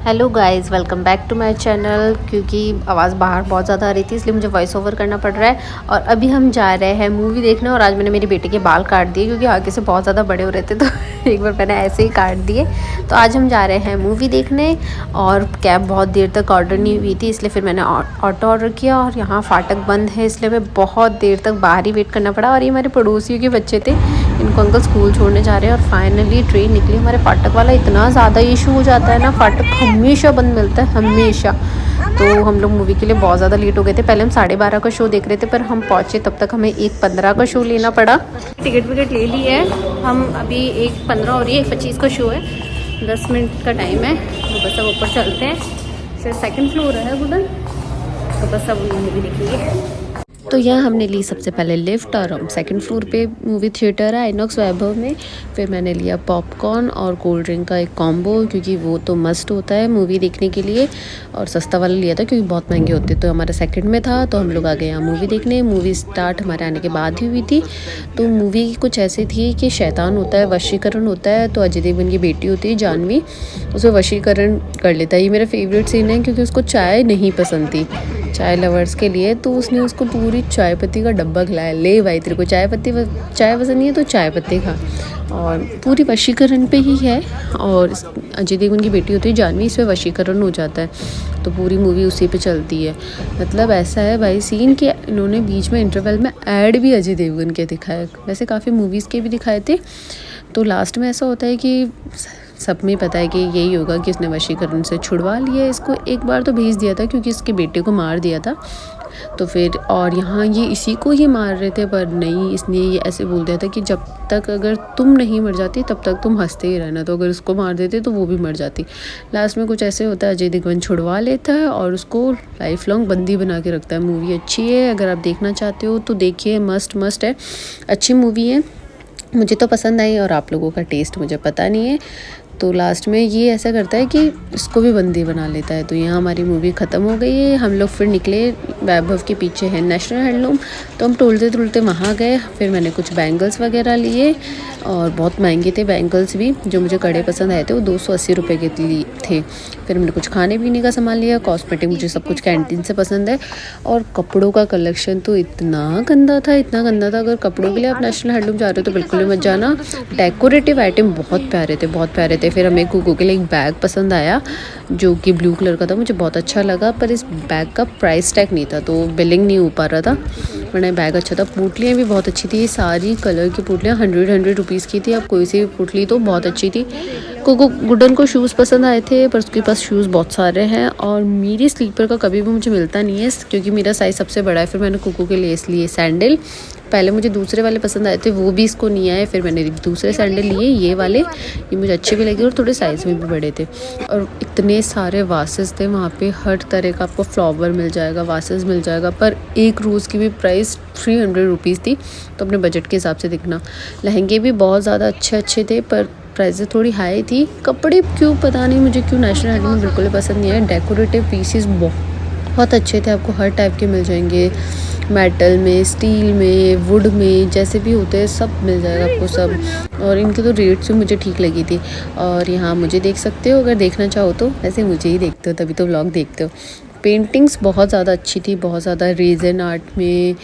Hello guys, welcome back to my channel. क्योंकि आवाज़ बाहर बहुत ज़्यादा आ रही थी इसलिए मुझे वॉइस ओवर करना पड़ रहा है। और अभी हम जा रहे हैं मूवी देखने। और आज मैंने मेरी बेटी के बाल काट दिए क्योंकि आगे से बहुत ज़्यादा बड़े हो रहे थे, तो एक बार मैंने ऐसे ही काट दिए। तो आज हम जा रहे हैं मूवी देखने। और कैब बहुत देर तक ऑर्डर नहीं हुई थी, इसलिए फिर मैंने ऑटो ऑर्डर किया। और यहाँ फाटक बंद है इसलिए हमें बहुत देर तक बाहर ही वेट करना पड़ा। और ये हमारे पड़ोसियों के बच्चे थे, इनको अंकल स्कूल छोड़ने जा रहे हैं। और फाइनली ट्रेन निकली। हमारे फाटक वाला इतना ज़्यादा इशू हो जाता है ना, फाटक हमेशा बंद मिलता है हमेशा। तो हम लोग मूवी के लिए बहुत ज़्यादा लेट हो गए थे। पहले हम 12:30 का शो देख रहे थे, पर हम पहुँचे तब तक हमें 1:15 का शो लेना पड़ा। टिकट विकट ले ली है हम। अभी 1:15 और 1:25 का शो है, 10 मिनट का टाइम है। तो बस अब ऊपर चलते हैं। फिर सेकंड फ्लोर है उधर, तो बस अब मूवी देखेंगे। तो यहाँ हमने ली सबसे पहले लिफ्ट, और हम सेकंड फ्लोर पे मूवी थिएटर है आइनॉक्स वैभव में। फिर मैंने लिया पॉपकॉर्न और कोल्ड ड्रिंक का एक कॉम्बो, क्योंकि वो तो मस्ट होता है मूवी देखने के लिए। और सस्ता वाला लिया था क्योंकि बहुत महंगे होते। तो हमारा सेकंड में था, तो हम लोग आ गए यहाँ मूवी देखने। मूवी स्टार्ट हमारे आने के बाद ही हुई थी। तो मूवी कुछ ऐसी थी कि शैतान होता है, वशीकरण होता है। तो अजय देवगन की बेटी होती है जानवी, उसे वशीकरण कर लेता है। ये मेरा फेवरेट सीन है क्योंकि उसको चाय नहीं पसंद थी, चाय लवर्स के लिए। तो उसने उसको पूरी चाय पत्ती का डब्बा खिलाया, ले भाई तेरे को चाय पसंद नहीं है तो चाय पत्ती खा। और पूरी वशीकरण पे ही है। और अजय देवगन की बेटी होती है जानवी, इस पर वशीकरण हो जाता है। तो पूरी मूवी उसी पे चलती है। मतलब ऐसा है भाई सीन कि इन्होंने बीच में इंटरवल में ऐड भी अजय देवगन के दिखाए, वैसे काफ़ी मूवीज़ के भी दिखाए थे। तो लास्ट में ऐसा होता है कि सब में पता है कि यही होगा कि उसने वशीकरण से छुड़वा लिया इसको। एक बार तो भेज दिया था क्योंकि इसके बेटे को मार दिया था। तो फिर और यहाँ ये इसी को ही मार रहे थे, पर नहीं, इसने ये ऐसे बोल दिया था कि जब तक अगर तुम नहीं मर जाती तब तक तुम हंसते ही रहना। तो अगर उसको मार देते तो वो भी मर जाती। लास्ट में कुछ ऐसे होता है, अजय देवगन छुड़वा लेता है और उसको लाइफ लॉन्ग बंदी बना के रखता है। मूवी अच्छी है, अगर आप देखना चाहते हो तो देखिए, मस्ट है, अच्छी मूवी है। मुझे तो पसंद आई, और आप लोगों का टेस्ट मुझे पता नहीं है। तो लास्ट में ये ऐसा करता है कि इसको भी बंदी बना लेता है। तो यहाँ हमारी मूवी ख़त्म हो गई है। हम लोग फिर निकले, वैभव के पीछे है नेशनल हैंडलूम। तो हम टूलते वहाँ गए। फिर मैंने कुछ बैंगल्स वगैरह लिए, और बहुत महंगे थे बैंगल्स भी। जो मुझे कड़े पसंद आए थे वो 280 रुपये के लिए थे। फिर मैंने कुछ खाने पीने का सामान लिया, कॉस्मेटिक मुझे सब कुछ कैंटीन से पसंद है। और कपड़ों का कलेक्शन तो इतना गंदा था, इतना गंदा था। अगर कपड़ों के लिए आप नेशनल हैंडलूम जा रहे हो तो बिल्कुल ही मत जाना। डेकोरेटिव आइटम बहुत प्यारे थे, बहुत प्यारे थे। फिर हमें कुकू के लिए एक बैग पसंद आया जो कि ब्लू कलर का था, मुझे बहुत अच्छा लगा। पर इस बैग का प्राइस टैग नहीं था, तो बिलिंग नहीं हो पा रहा था, वरना बैग अच्छा था। पुतलियाँ भी बहुत अच्छी थी, सारी कलर की पुतलियाँ 100 रुपीज़ की थी। अब कोई सी पुतली तो बहुत अच्छी थी। कुकू गुडन को शूज़ पसंद आए थे, पर उसके पास शूज़ बहुत सारे हैं। और मेरी स्लीपर का कभी भी मुझे मिलता नहीं है क्योंकि मेरा साइज़ सबसे बड़ा है। फिर मैंने कुकू के लिए सैंडल। पहले मुझे दूसरे वाले पसंद आए थे, वो भी इसको नहीं आए। फिर मैंने दूसरे सैंडल लिए, ये वाले, ये मुझे अच्छे भी लगे और थोड़े साइज़ में भी बड़े थे। और इतने सारे वासेस थे वहाँ पे, हर तरह का आपको फ्लावर मिल जाएगा, वासेस मिल जाएगा। पर एक रोज़ की भी प्राइस 300 रुपीज़ थी। तो अपने बजट के हिसाब से देखना। लहंगे भी बहुत ज़्यादा अच्छे थे, पर प्राइसेस थोड़ी हाई थी। कपड़े क्यों पता नहीं मुझे क्यों नेशनल हैंडलूम में बिल्कुल पसंद नहीं है। डेकोरेटिव पीसेस बहुत अच्छे थे, आपको हर टाइप के मिल जाएंगे, मेटल में, स्टील में, वुड में, जैसे भी होते हैं सब मिल जाएगा आपको सब। और इनके तो रेट्स भी मुझे ठीक लगी थी। और यहाँ मुझे देख सकते हो, अगर देखना चाहो तो। वैसे मुझे ही देखते हो तभी तो व्लॉग देखते हो। पेंटिंग्स बहुत ज़्यादा अच्छी थी, बहुत ज़्यादा रेजन आर्ट में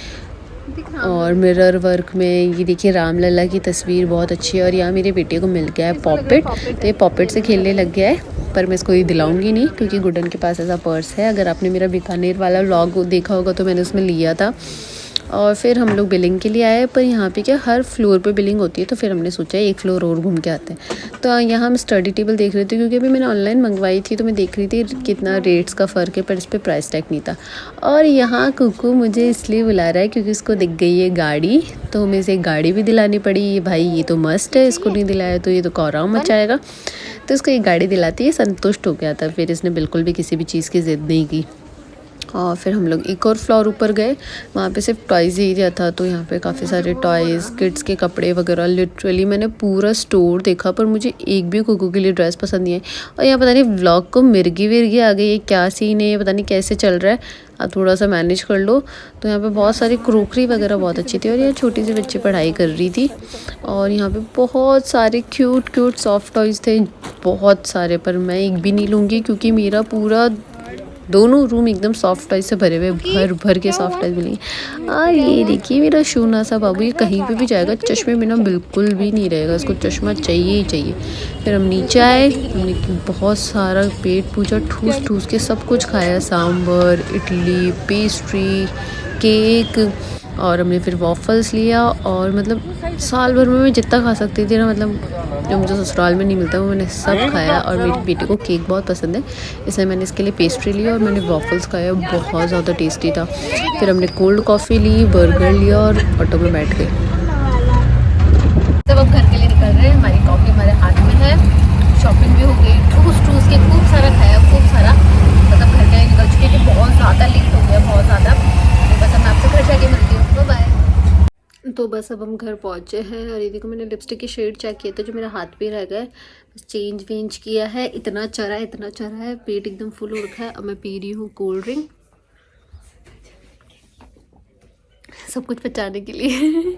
और मिरर वर्क में। ये देखिए रामलला की तस्वीर बहुत अच्छी है। और यहाँ मेरे बेटे को मिल गया है पॉपेट, तो ये पॉपेट से खेलने लग गया है। पर मैं इसको ये दिलाऊंगी नहीं क्योंकि गुडन के पास ऐसा पर्स है। अगर आपने मेरा बीकानेर वाला व्लॉग देखा होगा तो मैंने उसमें लिया था। और फिर हम लोग बिलिंग के लिए आए, पर यहाँ पे क्या हर फ्लोर पे बिलिंग होती है। तो फिर हमने सोचा एक फ्लोर और घूम के आते हैं। तो यहाँ हम स्टडी टेबल देख रहे थे क्योंकि अभी मैंने ऑनलाइन मंगवाई थी, तो मैं देख रही थी कितना रेट्स का फ़र्क है, पर इस पर प्राइस टैग नहीं था। और यहाँ कुकू मुझे इसलिए बुला रहा है क्योंकि उसको दिख गई है गाड़ी, तो हमें इसे गाड़ी भी दिलानी पड़ी। ये भाई ये तो मस्ट है, इसको नहीं दिलाया तो ये तो कौराव मचाएगा। तो इसको एक गाड़ी दिलाती है, संतुष्ट हो गया था। फिर इसने बिल्कुल भी किसी भी चीज़ की ज़िद नहीं की। और फिर हम लोग एक और फ्लोर ऊपर गए, वहाँ पे सिर्फ टॉयज़ एरिया था, तो यहाँ पे काफ़ी सारे टॉयज़, किड्स के कपड़े वगैरह। लिटरली मैंने पूरा स्टोर देखा पर मुझे एक भी कुकू के लिए ड्रेस पसंद नहीं आई। और यहाँ पता नहीं व्लॉग को मिर्गी विर्गी आ गई, ये क्या सीन है, ये पता नहीं कैसे चल रहा है, आप थोड़ा सा मैनेज कर लो। तो यहाँ पे बहुत सारी क्रोकरी वगैरह बहुत अच्छी थी, और यहाँ छोटी सी बच्ची पढ़ाई कर रही थी। और यहाँ पे बहुत सारे क्यूट क्यूट सॉफ्ट टॉयज़ थे, बहुत सारे, पर मैं एक भी नहीं लूँगी क्योंकि मेरा पूरा दोनों रूम एकदम सॉफ्ट टॉय से भरे हुए, भर भर के सॉफ्ट टॉय मिलेंगे। और ये देखिए मेरा शूना सा बाबू, ये कहीं पे भी जाएगा चश्मे बिना बिल्कुल भी नहीं रहेगा, इसको चश्मा चाहिए ही चाहिए। फिर हम नीचे आए, हमने बहुत सारा पेट पूजा, ठूस ठूस के सब कुछ खाया, सांभर, इडली, पेस्ट्री, केक, और हमने फिर वॉफल्स लिया। और मतलब साल भर में मैं जितना खा सकती थी ना, मतलब जो मुझे ससुराल में नहीं मिलता वो मैंने सब खाया। और मेरी बेटी को केक बहुत पसंद है, इसलिए मैंने इसके लिए पेस्ट्री लिया और मैंने वॉफल्स खाया, बहुत ज़्यादा टेस्टी था। फिर हमने कोल्ड कॉफ़ी ली, बर्गर लिया और ऑटो में बैठ गए। जब अब घर के लिए निकल रहे हैं, हमारी कॉफ़ी हमारे हाथ में है, शॉपिंग भी हो गई, ठूस ठूस के खूब सारा खाया, खूब सारा, मतलब घर के लिए निकल चुके हैं, बहुत ज़्यादा लेट हो गया, बहुत ज़्यादा। तो बस अब मैं आपसे घर जाके मिलती हूँ, बाय। तो बस अब हम घर पहुँचे हैं, और ये देखो मैंने लिपस्टिक की शेड चेक किया था, जो मेरा हाथ पे रह गया, बस चेंज वेंज किया है। इतना चरा है, पेट एकदम फुल हो रखा है। अब मैं पी रही हूँ कोल्ड ड्रिंक, सब कुछ पचाने के लिए।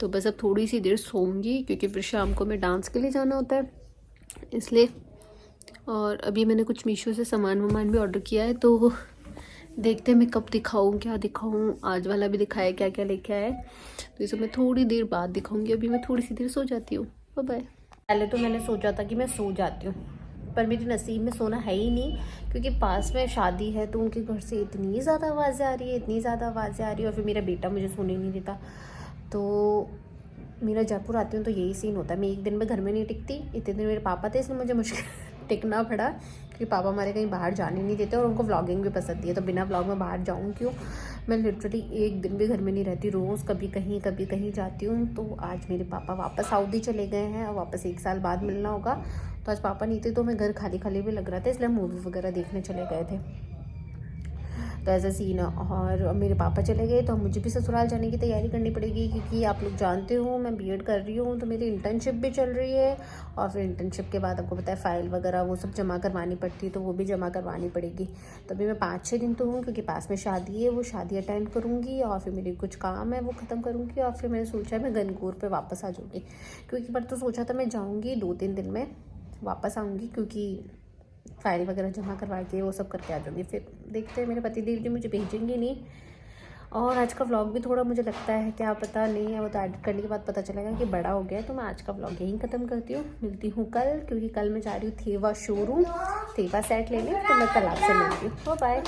तो बस अब थोड़ी सी देर सोऊंगी, क्योंकि फिर शाम को मैं डांस के लिए जाना होता है, इसलिए। और अभी मैंने कुछ मीशो से सामान वामान भी ऑर्डर किया है, तो देखते हैं मैं कब दिखाऊँ, क्या दिखाऊँ। आज वाला भी दिखाया क्या क्या लेके आया है, तो ये सब मैं थोड़ी देर बाद दिखाऊंगी। अभी मैं थोड़ी सी देर सो जाती हूँ, बाय बाय। पहले तो मैंने सोचा था कि मैं सो जाती हूँ, पर मेरे नसीब में सोना है ही नहीं, क्योंकि पास में शादी है, तो उनके घर से इतनी ज़्यादा आवाज़ें आ रही है, इतनी ज़्यादा आवाज़ें आ रही है। और फिर मेरा बेटा मुझे सोने नहीं देता। तो मेरा जयपुर आती हूँ तो यही सीन होता है, मैं एक दिन में घर में नहीं टिकती। इतने दिन मेरे पापा थे, इसलिए मुझे मुश्किल टिकना पड़ा, क्योंकि पापा हमारे कहीं बाहर जाने नहीं देते, और उनको व्लॉगिंग भी पसंद है, तो बिना व्लॉग में बाहर जाऊँ क्यों। मैं लिटरली एक दिन भी घर में नहीं रहती, रोज़ कभी कहीं जाती हूँ। तो आज मेरे पापा वापस सऊदी चले गए हैं, और वापस 1 साल बाद मिलना होगा। तो आज पापा नहीं थे, तो मैं घर खाली खाली भी लग रहा था, इसलिए मूवी वगैरह देखने चले गए थे। तो ऐसा सीन है। और मेरे पापा चले गए, तो मुझे भी ससुराल जाने की तैयारी करनी पड़ेगी, क्योंकि आप लोग जानते हो मैं बीएड कर रही हूँ, तो मेरी इंटर्नशिप भी चल रही है। और फिर इंटर्नशिप के बाद आपको पता है फ़ाइल वगैरह वो सब जमा करवानी पड़ती है, तो वो भी जमा करवानी पड़ेगी। तो अभी मैं 5-6 दिन तो हूँ, क्योंकि पास में शादी है, वो शादी अटेंड करूँगी, और फिर मेरी कुछ काम है वो ख़त्म करूँगी। और फिर मैंने सोचा है मैं गनगौर पर वापस आ जाऊँगी, क्योंकि पर तो सोचा था मैं जाऊँगी 2-3 दिन में वापस आऊँगी, क्योंकि फ़ाइल वगैरह जमा करवा के वो सब करके आ जाऊँगी। फिर देखते हैं, मेरे पति देव जी मुझे भेजेंगे नहीं। और आज का व्लॉग भी थोड़ा मुझे लगता है, क्या पता नहीं है, वो तो एडिट करने के बाद पता चलेगा कि बड़ा हो गया है। तो मैं आज का व्लॉग यहीं ख़त्म करती हूँ, मिलती हूँ कल, क्योंकि कल मैं जा रही हूँ थेवा शोरूम, थेवा सेट लेने, तो मैं कल आपसे मिलती हूँ। बाय।